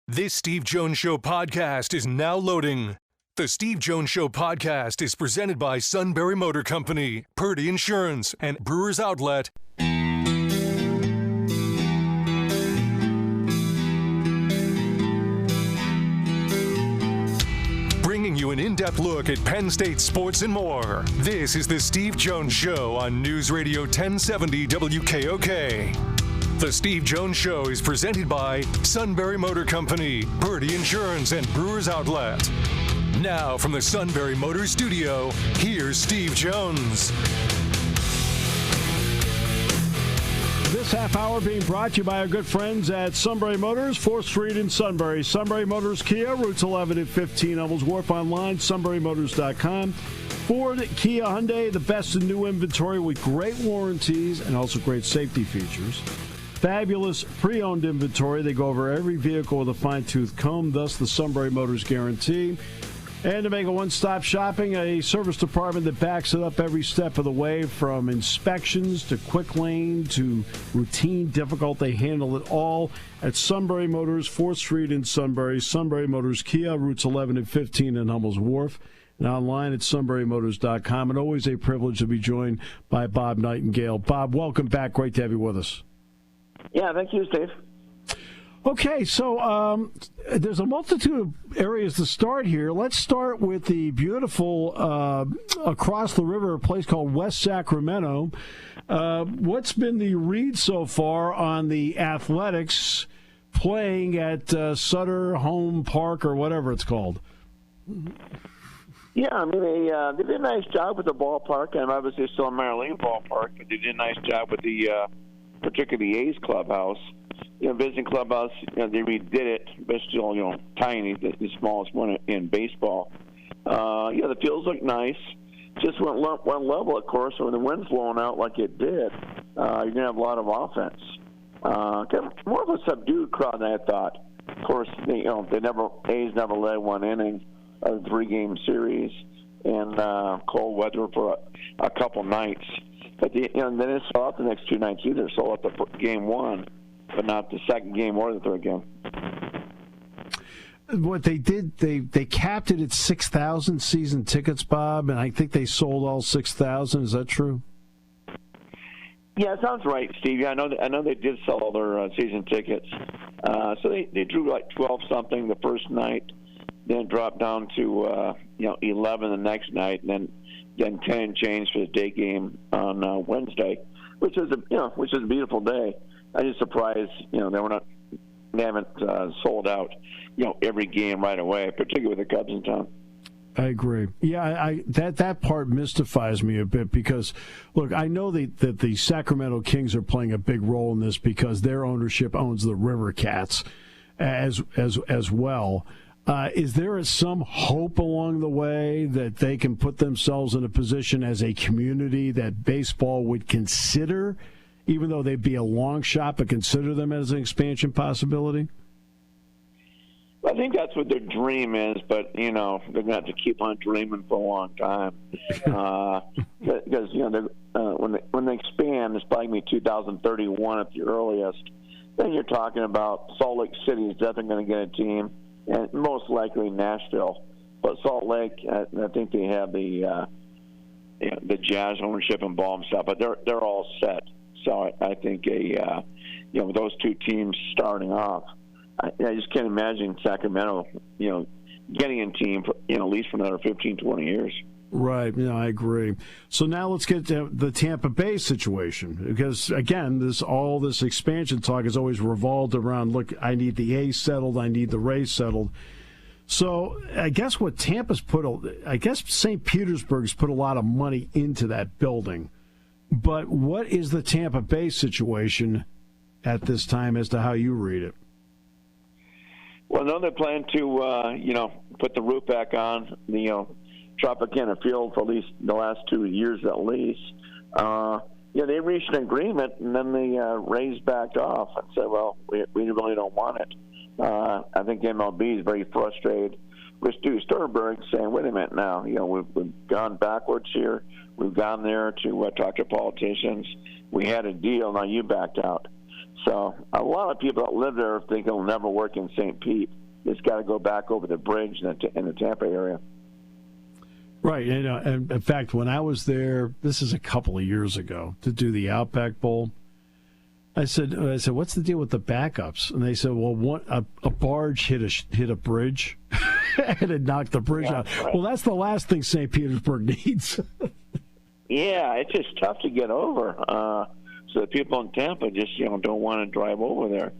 This Steve Jones Show podcast is now loading. The Steve Jones Show podcast is presented by Sunbury Motor Company, Purdy Insurance, and Brewers Outlet. Bringing you an in-depth look at Penn State sports and more. This is the Steve Jones Show on News Radio 1070 WKOK. The Steve Jones Show is presented by Sunbury Motor Company, Purdy Insurance, and Brewers Outlet. Now from the Sunbury Motors studio, here's Steve Jones. This half hour being brought to you by our good friends at Sunbury Motors, 4th Street in Sunbury. Sunbury Motors Kia, routes 11 and 15, Hummels Wharf, online, sunburymotors.com. Ford, Kia, Hyundai, the best in new inventory with great warranties and also great safety features. Fabulous pre-owned inventory. They go over every vehicle with a fine-tooth comb, thus the Sunbury Motors guarantee. And to make a one-stop shopping, a service department that backs it up every step of the way, from inspections to quick lane to routine difficult. They handle it all at Sunbury Motors, 4th Street in Sunbury. Sunbury Motors Kia, routes 11 and 15 in Hummels Wharf. And online at sunburymotors.com. And always a privilege to be joined by Bob Nightengale. Bob, welcome back. Great to have you with us. Yeah, thank you, Steve. Okay, so there's a multitude of areas to start here. Let's start with the beautiful, across the river, a place called West Sacramento. What's been the read so far on the Athletics playing at Sutter Home Park or whatever it's called? Yeah, I mean, they did a nice job with the ballpark, and obviously still a minor league ballpark, but they did a nice job with the particularly the A's clubhouse. Visiting clubhouse, they redid it, but still, tiny, the smallest one in baseball. The fields look nice. Just one level, of course, when the wind's blowing out like it did, you're going to have a lot of offense. More of a subdued crowd than I thought. Of course, A's never led one inning of a 3-game series, and cold weather for a couple nights. But they didn't sell out the next 2 nights either. Sold out the game 1, but not the second game or the third game. What they did, they capped it at 6,000 season tickets, Bob, and I think they sold all 6,000. Is that true? Yeah, it sounds right, Steve. Yeah, I know they did sell all their season tickets. So they drew like 12-something the first night, then dropped down to 11 the next night, and then 10 and change for the day game on Wednesday, which is a beautiful day. I'm just surprised they haven't sold out every game right away, particularly with the Cubs in town. I agree. Yeah, that part mystifies me a bit because, look, I know that the Sacramento Kings are playing a big role in this because their ownership owns the River Cats as well. Is there some hope along the way that they can put themselves in a position as a community that baseball would consider, even though they'd be a long shot, but consider them as an expansion possibility? Well, I think that's what their dream is, but, they're going to have to keep on dreaming for a long time. Because, when they expand, it's probably going to be 2031 at the earliest. Then you're talking about Salt Lake City is definitely going to get a team. And most likely Nashville, but Salt Lake, I think they have the Jazz ownership involved and stuff, but they're all set. So I think with those 2 teams starting off, I just can't imagine Sacramento, getting a team for, at least for another 15, 20 years. Right. I agree. So now let's get to the Tampa Bay situation, because again, all this expansion talk has always revolved around, look, I need the A's settled, I need the Rays settled. So I guess what Tampa's St. Petersburg's put a lot of money into that building. But what is the Tampa Bay situation at this time as to how you read it? Well, no, they plan to, put the roof back on the, Tropicana Field for at least the last 2 years at least. They reached an agreement, and then the Rays backed off and said, well, we really don't want it. I think MLB is very frustrated with Stu Sternberg saying, wait a minute now, we've gone backwards here. We've gone there to talk to politicians. We had a deal, now you backed out. So a lot of people that live there think it'll never work in St. Pete. It's got to go back over the bridge in the Tampa area. Right. And in fact, when I was there, this is a couple of years ago, to do the Outback Bowl, I said, what's the deal with the backups? And they said, well, a barge hit a bridge and it knocked the bridge out. Right. Well, that's the last thing St. Petersburg needs. Yeah, it's just tough to get over. So the people in Tampa just don't want to drive over there,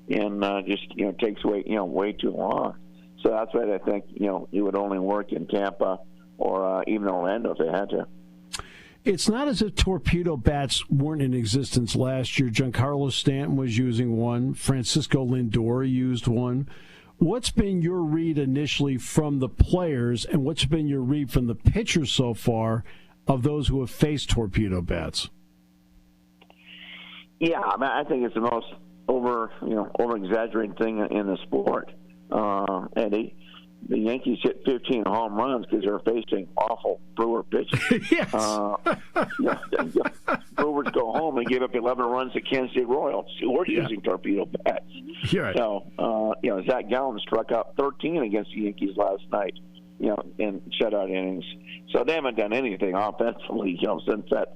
and just takes way too long. So that's why I think it would only work in Tampa or even Orlando if they had to. It's not as if torpedo bats weren't in existence last year. Giancarlo Stanton was using one. Francisco Lindor used one. What's been your read initially from the players, and what's been your read from the pitchers so far of those who have faced torpedo bats? Yeah, I think it's the most over-exaggerated thing in the sport. Eddie, the Yankees hit 15 home runs because they're facing awful Brewer pitching. Yes. Brewers go home and give up 11 runs to Kansas City Royals, who are using torpedo bats. Right. So, Zach Gallen struck out 13 against the Yankees last night, in shutout innings. So they haven't done anything offensively, since that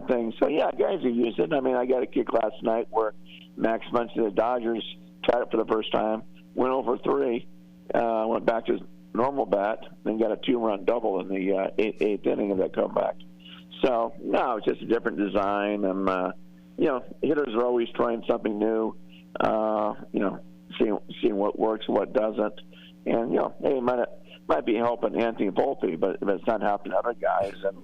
thing. So, yeah, guys are using it. I mean, I got a kick last night where Max Muncy of the Dodgers tried it for the first time, went over 3. Went back to his normal bat, then got a 2-run double in the eighth inning of that comeback. So, no, it's just a different design. And, hitters are always trying something new, seeing what works and what doesn't. And, it might be helping Anthony Volpe, but it's not helping other guys. And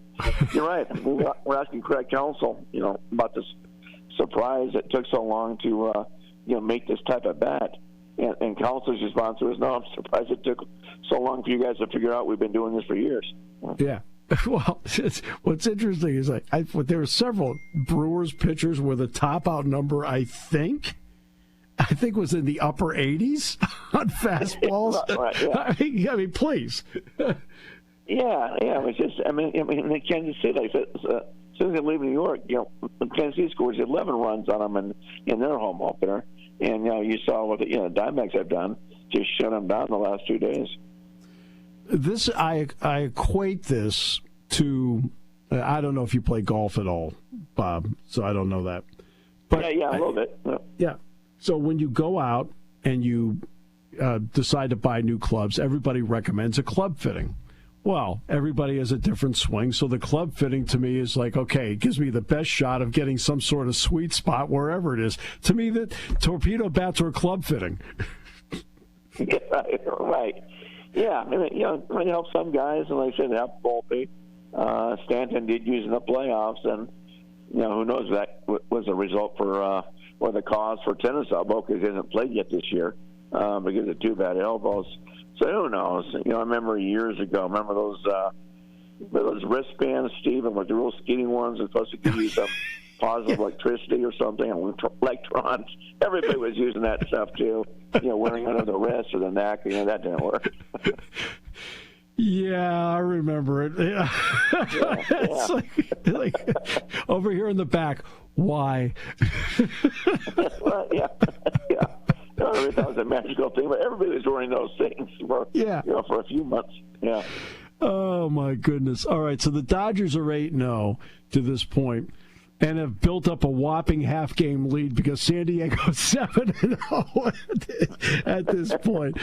you're right. We're asking Craig Counsell, about this surprise it took so long to, make this type of bat. And Counsell's response was, no, I'm surprised it took so long for you guys to figure out we've been doing this for years. Yeah. Well, what's interesting is there were several Brewers pitchers with a top-out number, I think was in the upper 80s on fastballs. Right, yeah. I mean, please. Yeah. It was just, in Kansas City, like I said, as soon as they leave New York, Kansas City scores 11 runs on them in their home opener. And, you saw what the Diamondbacks have done, just shut them down the last 2 days. This, I equate this to, I don't know if you play golf at all, Bob, so I don't know that. But yeah, a little bit. Yeah. So when you go out and you decide to buy new clubs, everybody recommends a club fitting. Well, everybody has a different swing, so the club fitting to me is like, okay, it gives me the best shot of getting some sort of sweet spot wherever it is. To me, the torpedo bats are club fitting. Yeah, right. Yeah, it helps some guys, and like I said, they have Volpe. Stanton did use in the playoffs, and who knows if that was a result for or the cause for tennis elbow because he hasn't played yet this year because of 2 bad elbows. So who knows? I remember years ago. Remember those wristbands, Stephen, with the real skinny ones, are supposed to give you some positive electricity or something, electrons. Everybody was using that stuff too. Wearing under the wrist or the neck. That didn't work. Yeah, I remember it. Yeah. It's like over here in the back. Why? Well, yeah. I thought it was a magical thing, but everybody was wearing those things for a few months. Yeah. Oh my goodness! All right, so the Dodgers are 8-0 to this point, and have built up a whopping half-game lead because San Diego's 7-0 at this point.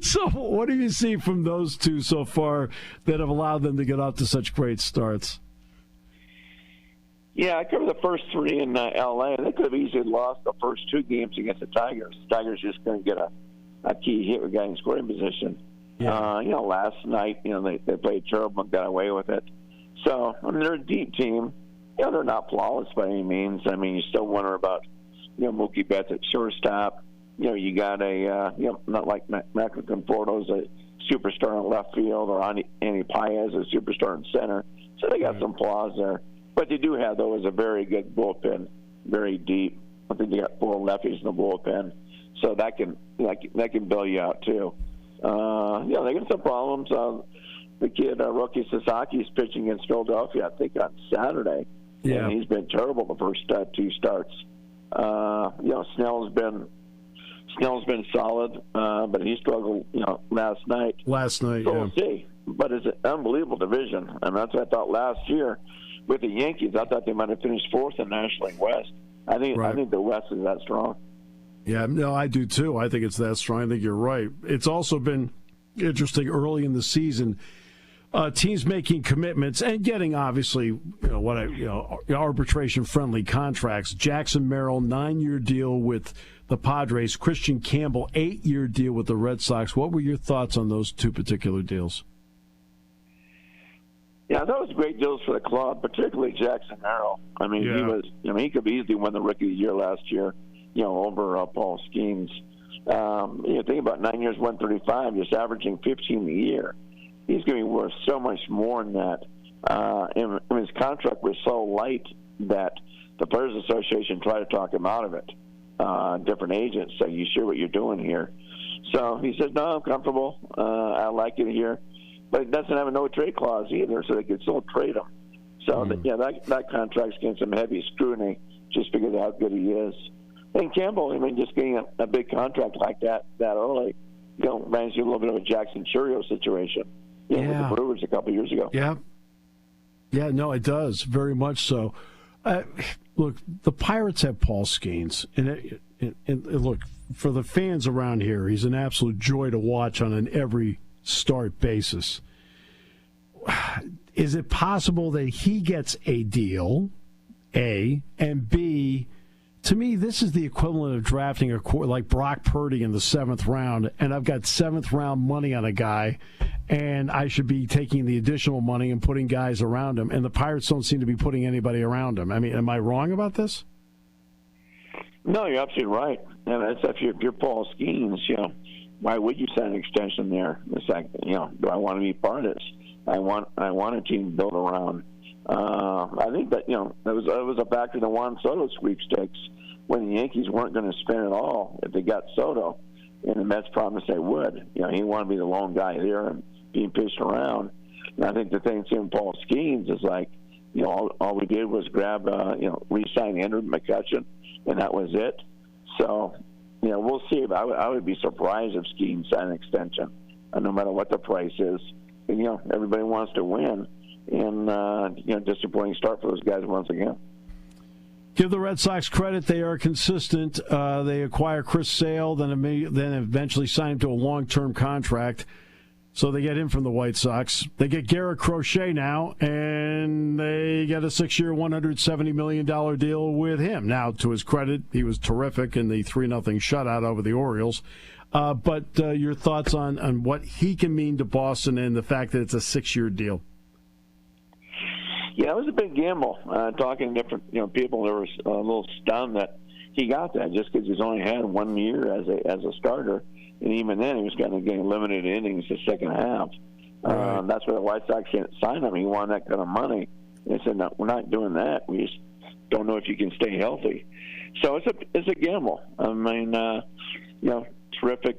So, what do you see from those two so far that have allowed them to get off to such great starts? Yeah, I covered the first 3 in L.A., and they could have easily lost the first 2 games against the Tigers. The Tigers just couldn't get a key hit with guy in scoring position. Yeah. Last night, they played terrible and got away with it. So, they're a deep team. They're not flawless by any means. You still wonder about, Mookie Betts at shortstop. You got not like Michael Conforto's a superstar in left field or Andy Paez a superstar in center. So they got some flaws there. But they do have, though, is a very good bullpen, very deep. I think they got 4 lefties in the bullpen, so that can bail you out too. They got some problems. The kid Roki Sasaki's pitching against Philadelphia, I think on Saturday. Yeah, and he's been terrible the first 2 starts. Snell's been solid, but he struggled, last night. So we'll see. But it's an unbelievable division, and that's what I thought last year with the Yankees. I thought they might have finished fourth in National League West. I think the West is that strong. Yeah, no, I do too. I think it's that strong. I think you're right. It's also been interesting early in the season. Teams making commitments and getting obviously arbitration-friendly contracts. Jackson Merrill 9-year deal with the Padres. Christian Campbell 8-year deal with the Red Sox. What were your thoughts on those two particular deals? Yeah, that was great deals for the club, particularly Jackson Merrill. I mean, he could easily win the Rookie of the Year last year, over Paul Skeens. Think about 9 years, 135, just averaging 15 a year. He's going to be worth so much more than that. And his contract was so light that the Players Association tried to talk him out of it. Different agents say, "You sure what you're doing here?" So he says, "No, I'm comfortable. I like it here." But it doesn't have a no-trade clause either, so they could still trade him. So, that contract's getting some heavy scrutiny just because of how good he is. And Campbell, just getting a big contract like that early, reminds you a little bit of a Jackson Churio situation with the Brewers a couple years ago. Yeah. Yeah, no, it does, very much so. Look, the Pirates have Paul Skeens, and look, for the fans around here, he's an absolute joy to watch on an every start basis. Is it possible that he gets a deal, A, and B, to me, this is the equivalent of drafting like Brock Purdy in the 7th round, and I've got 7th round money on a guy, and I should be taking the additional money and putting guys around him, and the Pirates don't seem to be putting anybody around him. I mean, am I wrong about this? No, you're absolutely right. And if you're Paul Skeens, why would you sign an extension there? It's like, do I want to be part of this? I want a team built around. I think that that was a factor in the Juan Soto sweepstakes when the Yankees weren't going to spend it all if they got Soto, and the Mets promised they would. He wanted to be the lone guy there and being pitched around. And I think the thing seeing Paul Skeens is like, all we did was grab, re-sign Andrew McCutchen, and that was it. So. We'll see. But I would be surprised if Skeens signed an extension, no matter what the price is. And, everybody wants to win. And, disappointing start for those guys once again. Give the Red Sox credit. They are consistent. They acquire Chris Sale, then eventually sign him to a long-term contract. So they get him from the White Sox. They get Garrett Crochet now, and they get a 6-year, $170 million deal with him. Now, to his credit, he was terrific in the 3-0 shutout over the Orioles. But your thoughts on what he can mean to Boston and the fact that it's a 6-year deal? Yeah, it was a big gamble. Talking to different people, they were a little stunned that he got that just because he's only had 1 year as a starter. And even then, he was kind of getting limited innings the second half. Right. That's why the White Sox can't sign him. He wanted that kind of money. They said, "No, we're not doing that. We just don't know if you can stay healthy." So it's a gamble. I mean, terrific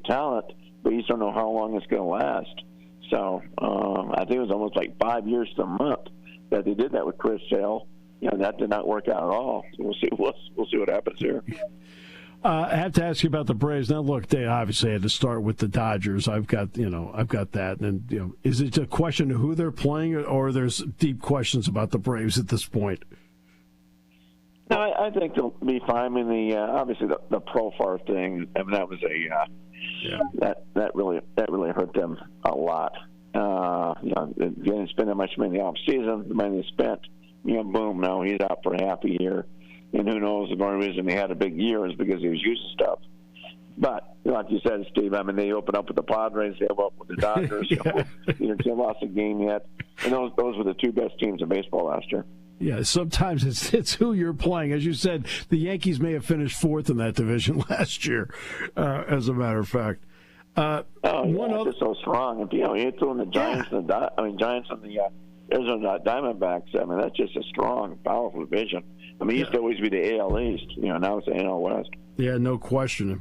talent, but you just don't know how long it's going to last. So I think it was almost like 5 years to a month that they did that with Chris Sale. That did not work out at all. So we'll see what happens here. I have to ask you about the Braves. Now, look, they obviously had to start with the Dodgers. I've got that. And is it a question of who they're playing, or there's deep questions about the Braves at this point? No, I think they'll be fine. I mean, obviously the Profar thing. I mean, that was that really hurt them a lot. They didn't spend that much money in the off season. The money they spent, boom, now he's out for half a year. And who knows, the only reason he had a big year is because he was using stuff. But, like you said, Steve, I mean, they opened up with the Padres, they opened up with the Dodgers. They lost a game yet. And those were the two best teams in baseball last year. Yeah, sometimes it's who you're playing. As you said, the Yankees may have finished fourth in that division last year, as a matter of fact. It's so strong. And, you're throwing the Giants and the Arizona Diamondbacks. I mean, that's just a strong, powerful division. I mean, it used to always be the AL East. Now it's the AL West. Yeah, no question.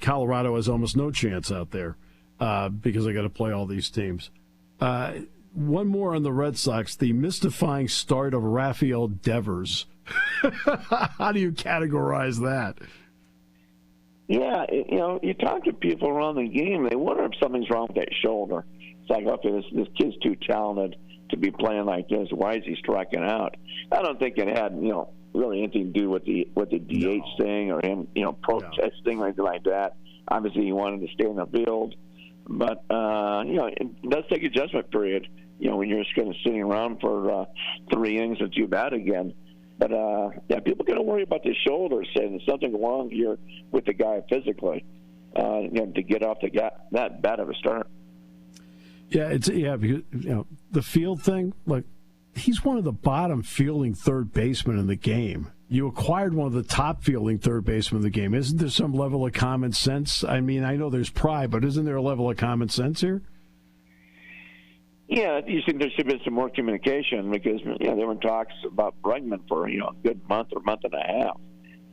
Colorado has almost no chance out there because they got to play all these teams. One more on the Red Sox: the mystifying start of Rafael Devers. How do you categorize that? Yeah, you talk to people around the game, they wonder if something's wrong with that shoulder. It's like, okay, this kid's too talented to be playing like this. Why is he striking out? I don't think it had, really anything to do with the DH thing or him, protesting or anything like that. Obviously, he wanted to stay in the field. But, it does take adjustment period, when you're just kind of sitting around for 3 innings until you bat again. But, people got to worry about the shoulder, saying there's something wrong here with the guy physically, to get off that bad of a start. Yeah, because, the field thing, like, he's one of the bottom fielding third basemen in the game. You acquired one of the top fielding third basemen in the game. Isn't there some level of common sense? I mean, I know there's pride, but isn't there a level of common sense here? Yeah, you think there should have been some more communication because, there were talks about Bregman for, a good month or month and a half.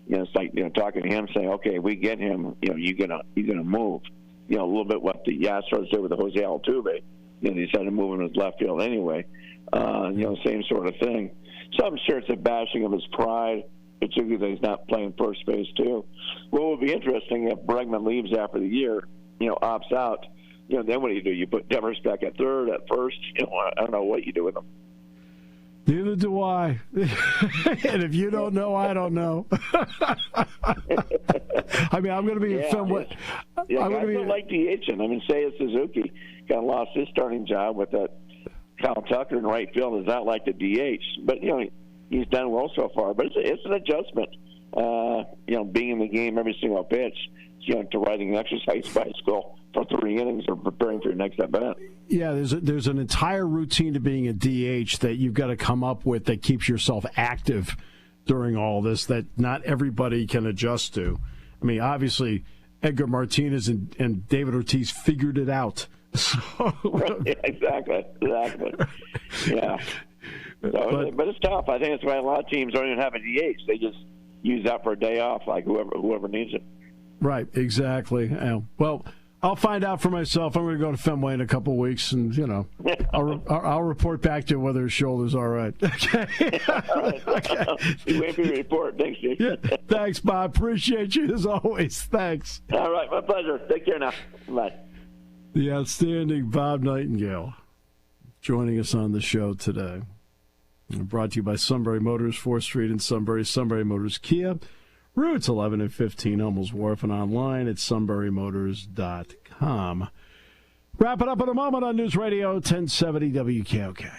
It's like, talking to him saying, okay, we get him, you're gonna move. A little bit what the Astros did with the Jose Altuve. They decided to move him to his left field anyway. Same sort of thing. So I'm sure it's a bashing of his pride, particularly that he's not playing first base too. What will be interesting if Bregman leaves after the year, opts out. Then what do? You put Devers back at third, at first. I don't know what you do with him. Neither do I. And if you don't know, I don't know. I mean, I'm going to be in Fenway. Yeah, guys don't like DHing. I mean, Seiya Suzuki kind of lost his starting job with that. Kyle Tucker in right field is not like the DH, but he's done well so far. But it's an adjustment. Being in the game every single pitch, to riding an exercise bicycle for 3 innings or preparing for your next at bat. Yeah, there's an entire routine to being a DH that you've got to come up with that keeps yourself active during all this that not everybody can adjust to. I mean, obviously, Edgar Martinez and David Ortiz figured it out. So, yeah, exactly. Yeah. But it's tough. I think that's why a lot of teams don't even have a DH. They just use that for a day off, like whoever needs it. Right, exactly. Well, I'll find out for myself. I'm going to go to Fenway in a couple of weeks, and I'll report back to you whether his shoulder's all right. Okay. All right. Okay. You wait for your report. Thanks, Steve. Yeah. Thanks, Bob. Appreciate you as always. Thanks. All right, my pleasure. Take care now. Bye. The outstanding Bob Nightengale joining us on the show today. Brought to you by Sunbury Motors, 4th Street in Sunbury, Sunbury Motors Kia, routes 11 and 15, Hummels Wharf, and online at sunburymotors.com. Wrap it up in a moment on News Radio 1070 WKOK.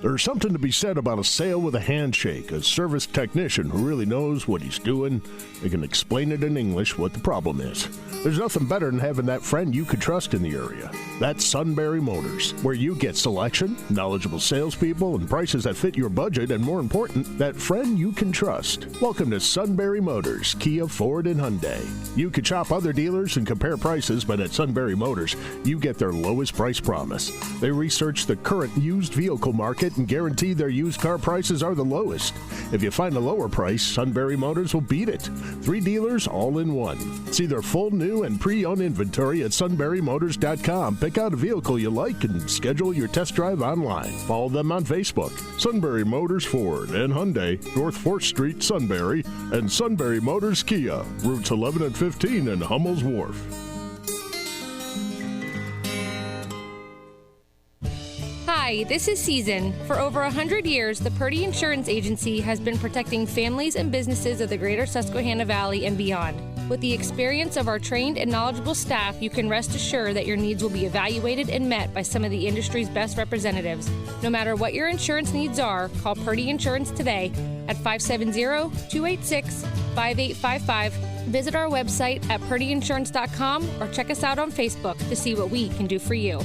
There's something to be said about a sale with a handshake, a service technician who really knows what he's doing. They can explain it in English what the problem is. There's nothing better than having that friend you could trust in the area. That's Sunbury Motors, where you get selection, knowledgeable salespeople, and prices that fit your budget, and more important, that friend you can trust. Welcome to Sunbury Motors, Kia, Ford, and Hyundai. You could shop other dealers and compare prices, but at Sunbury Motors, you get their lowest price promise. They research the current used vehicle market and guarantee their used car prices are the lowest. If you find a lower price, Sunbury Motors will beat it. 3 dealers all in one. See their full new and pre-owned inventory at sunburymotors.com. Pick out a vehicle you like and schedule your test drive online. Follow them on Facebook. Sunbury Motors Ford and Hyundai, North 4th Street, Sunbury, and Sunbury Motors Kia, routes 11 and 15 in Hummels Wharf. Hi, this is Season. For over 100 years, the Purdy Insurance Agency has been protecting families and businesses of the greater Susquehanna Valley and beyond. With the experience of our trained and knowledgeable staff, you can rest assured that your needs will be evaluated and met by some of the industry's best representatives. No matter what your insurance needs are, call Purdy Insurance today at 570-286-5855. Visit our website at purdyinsurance.com or check us out on Facebook to see what we can do for you.